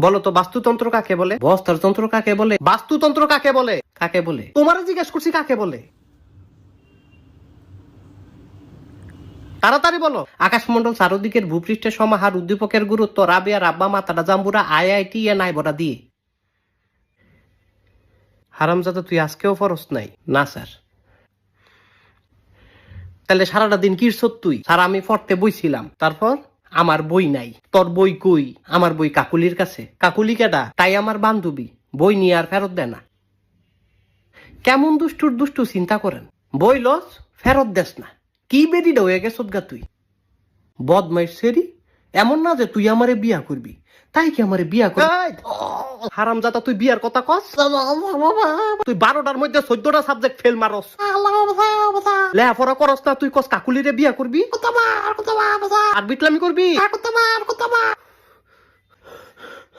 বলো তো বাস্তুতন্ত্র কাকে বলে? বস্ত্রতন্ত্র কাকে বলে? বাস্তুতন্ত্র কাকে বলে? কাকে বলে? তোমারে জিজ্ঞেস করছি কাকে বলে? তাড়াতাড়ি বলো। আকাশমন্ডল চারদিকের ভূপৃষ্ঠের সমাহার, উদ্দীপকের গুরুত্ব, রাবিয়া রাব্বা মাতারা জাম্বুরা আইআইটি এ নাই বড়া দিয়ে। হারামজাদা তুই আজকেও ফরস নাই? না স্যার। তাহলে সারাটা দিন কিরছত তুই? স্যার আমি পড়তে বইছিলাম। তারপর? আমার বই নাই। তোর বই কই? আমার বই কাকুলির কাছে। কাকুলি কেডা? তাই আমার বান্ধবী। বই নিয়ে আর ফেরত দেয় না। কেমন দুষ্টুর দুষ্টু চিন্তা করেন। বই লস ফেরত দেস না। কি বেরিটা হয়ে গেছত গা তুই? বদমাইশ সেরি। এমন না যে তুই আমারে বিয়া করবি। তাই কি আমারে বিয়া করবি? হারামজাদা তুই বিয়ার কথা কস? তুই 12টার মধ্যে 14টা সাবজেক্ট ফেল মারস। লেখাপড়া করস না, তুই কস কাকুলিরে বিয়া করবি আর বিটলামি করবি।